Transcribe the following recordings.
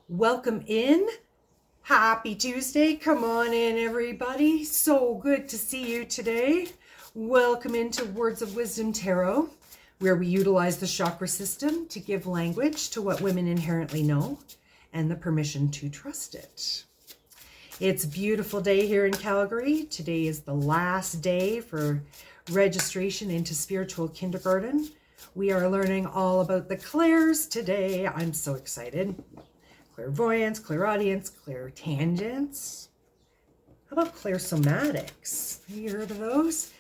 Welcome in. Happy Tuesday. Come on in, everybody. So good to see you today. Welcome into Words of Wisdom Tarot, where we utilize the chakra system to give language to what women inherently know and the permission to trust it. It's a beautiful day here in Calgary. Today is the last day for registration into spiritual kindergarten. We are learning all about the clairs today. I'm so excited. Clairvoyance, clairaudience, clairtangents. How about clairsomatics? Have you heard of those?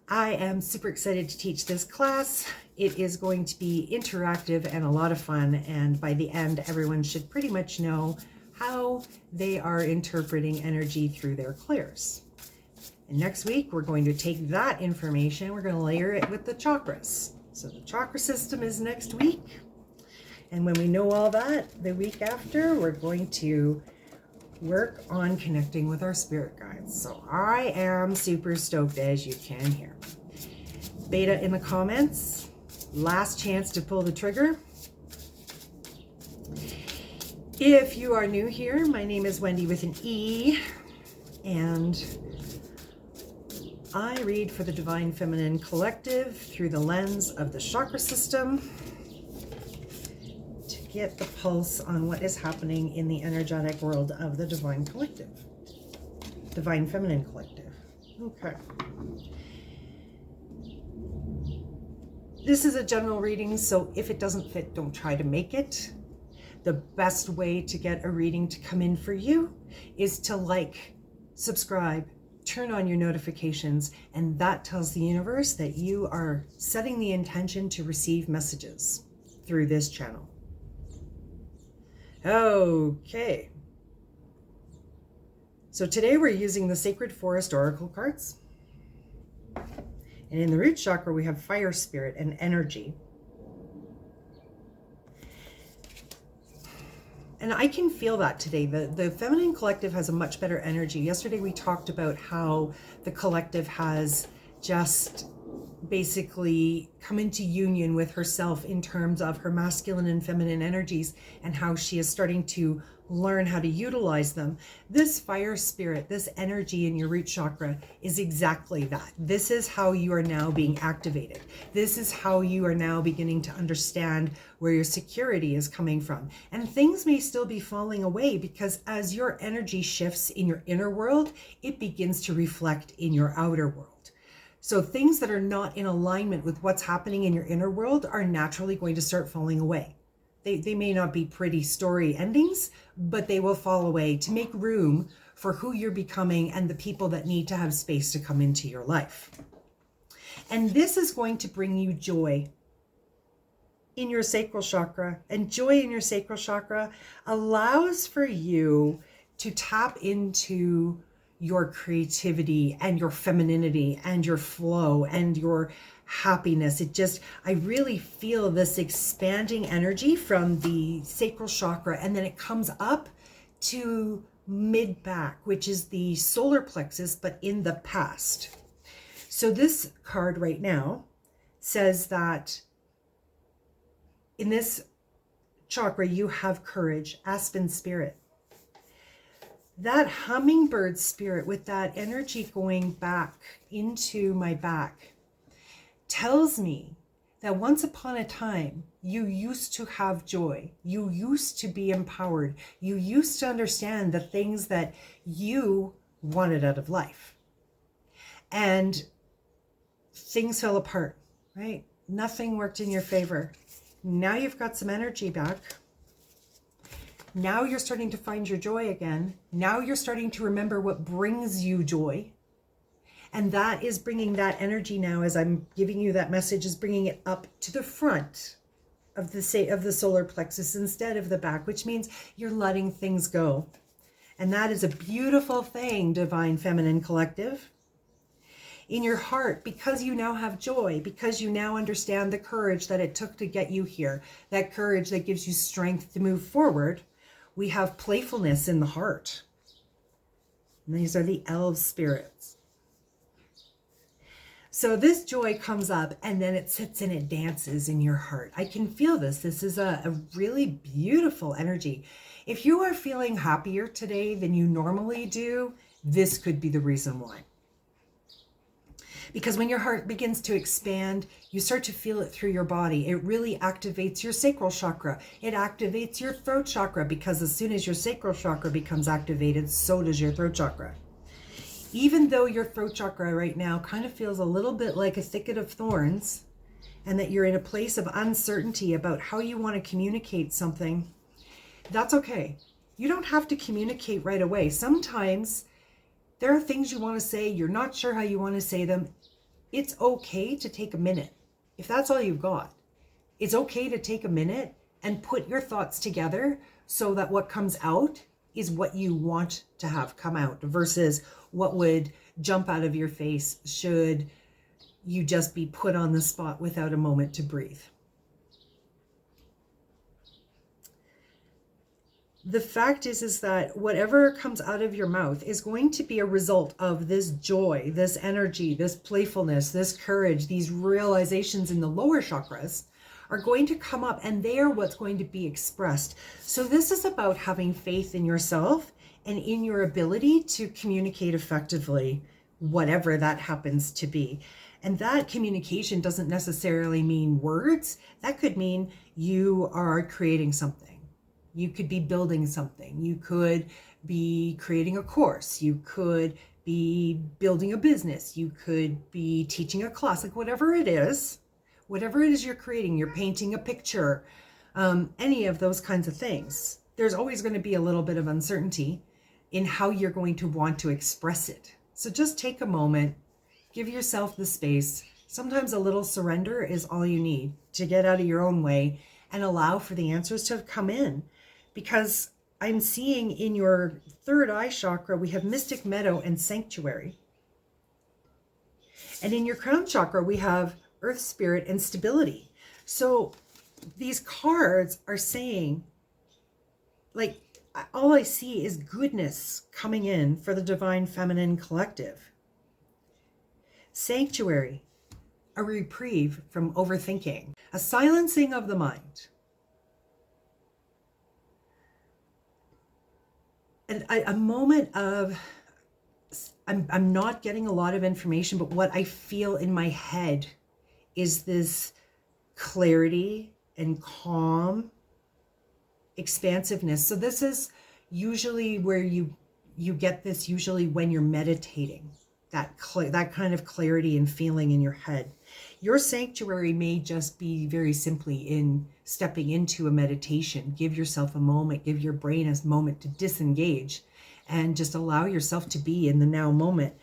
I am super excited to teach this class. It is going to be interactive and a lot of fun. And by the end, everyone should pretty much know how they are interpreting energy through their clairs. And next week, we're going to take that information, we're going to layer it with the chakras. So the chakra system is next week. And when we know all that, the week after, we're going to work on connecting with our spirit guides. So I am super stoked, as you can hear. Beta in the comments. Last chance to pull the trigger. If you are new here, my name is Wendy with an E, and I read for the Divine Feminine Collective through the lens of the chakra system to get the pulse on what is happening in the energetic world of the Divine Collective, Divine Feminine Collective. Okay. This is a general reading, so if it doesn't fit, don't try to make it. The best way to get a reading to come in for you is to like, subscribe, turn on your notifications, and that tells the universe that you are setting the intention to receive messages through this channel. Okay. So today we're using the Sacred Forest Oracle cards. And in the root chakra, we have fire spirit and energy. And I can feel that today. The feminine collective has a much better energy. Yesterday we talked about how the collective has just basically come into union with herself in terms of her masculine and feminine energies and how she is starting to learn how to utilize them. This fire spirit, this energy in your root chakra is exactly that. This is how you are now being activated. This is how you are now beginning to understand where your security is coming from. And things may still be falling away because as your energy shifts in your inner world, it begins to reflect in your outer world. So things that are not in alignment with what's happening in your inner world are naturally going to start falling away. They may not be pretty story endings, but they will fall away to make room for who you're becoming and the people that need to have space to come into your life. And this is going to bring you joy in your sacral chakra. And joy in your sacral chakra allows for you to tap into your creativity and your femininity and your flow and your happiness. I really feel this expanding energy from the sacral chakra, and then it comes up to mid back, which is the solar plexus, but in the past. So this card right now says that in this chakra, you have courage, aspen spirit. That hummingbird spirit with that energy going back into my back tells me that once upon a time, you used to have joy. You used to be empowered. You used to understand the things that you wanted out of life. And things fell apart, right? Nothing worked in your favor. Now you've got some energy back. Now you're starting to find your joy again. Now you're starting to remember what brings you joy. And that is bringing that energy now, as I'm giving you that message, is bringing it up to the front of the solar plexus instead of the back, which means you're letting things go. And that is a beautiful thing, Divine Feminine Collective. In your heart, because you now have joy, because you now understand the courage that it took to get you here, that courage that gives you strength to move forward, we have playfulness in the heart. And these are the elf spirits. So this joy comes up and then it sits and it dances in your heart. I can feel this. This is a really beautiful energy. If you are feeling happier today than you normally do, this could be the reason why. Because when your heart begins to expand, you start to feel it through your body. It really activates your sacral chakra. It activates your throat chakra, because as soon as your sacral chakra becomes activated, so does your throat chakra. Even though your throat chakra right now kind of feels a little bit like a thicket of thorns, and that you're in a place of uncertainty about how you want to communicate something, that's okay. You don't have to communicate right away. Sometimes there are things you want to say, you're not sure how you want to say them. It's okay to take a minute. If that's all you've got, it's okay to take a minute and put your thoughts together so that what comes out is what you want to have come out versus what would jump out of your face should you just be put on the spot without a moment to breathe. The fact is that whatever comes out of your mouth is going to be a result of this joy, this energy, this playfulness, this courage. These realizations in the lower chakras are going to come up, and they are what's going to be expressed. So this is about having faith in yourself and in your ability to communicate effectively, whatever that happens to be. And that communication doesn't necessarily mean words. That could mean you are creating something. You could be building something. You could be creating a course. You could be building a business. You could be teaching a class, like whatever it is you're creating, you're painting a picture, any of those kinds of things. There's always going to be a little bit of uncertainty in how you're going to want to express it. So just take a moment, give yourself the space. Sometimes a little surrender is all you need to get out of your own way and allow for the answers to come in. Because I'm seeing in your third eye chakra, we have Mystic Meadow and Sanctuary. And in your crown chakra, we have Earth Spirit and Stability. So these cards are saying, like, all I see is goodness coming in for the Divine Feminine Collective. Sanctuary, a reprieve from overthinking, a silencing of the mind. And a moment of, I'm not getting a lot of information, but what I feel in my head is this clarity and calm, expansiveness. So this is usually where you get this usually when you're meditating, that kind of clarity and feeling in your head. Your sanctuary may just be very simply in stepping into a meditation. Give yourself a moment, give your brain a moment to disengage and just allow yourself to be in the now moment,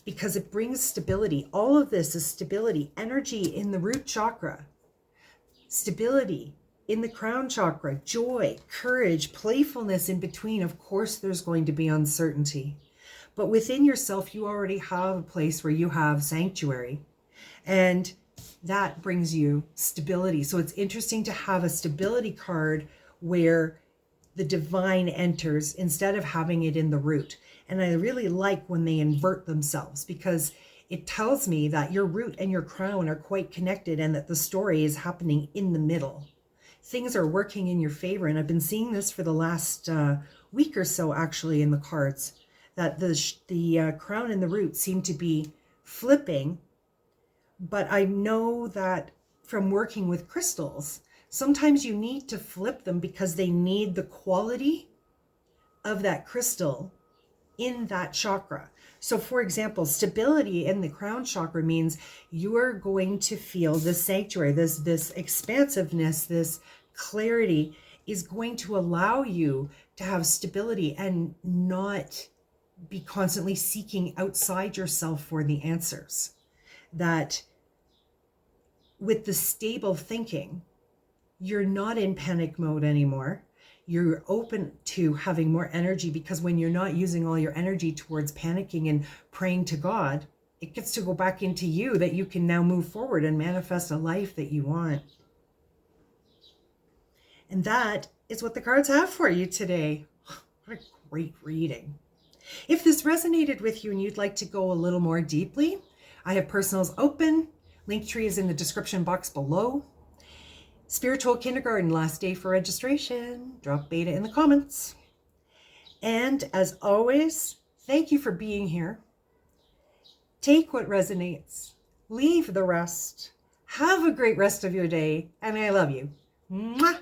because it brings stability. All of this is stability, energy in the root chakra, stability in the crown chakra, joy, courage, playfulness in between. Of course, there's going to be uncertainty, but within yourself, you already have a place where you have sanctuary, and that brings you stability. So it's interesting to have a stability card where the divine enters instead of having it in the root. And I really like when they invert themselves, because it tells me that your root and your crown are quite connected and that the story is happening in the middle. Things are working in your favor. And I've been seeing this for the last week or so, actually, in the cards, that the crown and the root seem to be flipping. But I know that from working with crystals, sometimes you need to flip them because they need the quality of that crystal in that chakra. So for example, stability in the crown chakra means you are going to feel this sanctuary, this expansiveness, this clarity is going to allow you to have stability and not be constantly seeking outside yourself for the answers. That with the stable thinking, you're not in panic mode anymore. You're open to having more energy, because when you're not using all your energy towards panicking and praying to God, it gets to go back into you, that you can now move forward and manifest a life that you want. And that is what the cards have for you today. What a great reading. If this resonated with you and you'd like to go a little more deeply, I have personals open. Linktree is in the description box below. Spiritual Kindergarten, last day for registration. Drop beta in the comments. And as always, thank you for being here. Take what resonates. Leave the rest. Have a great rest of your day. And I love you. Mwah!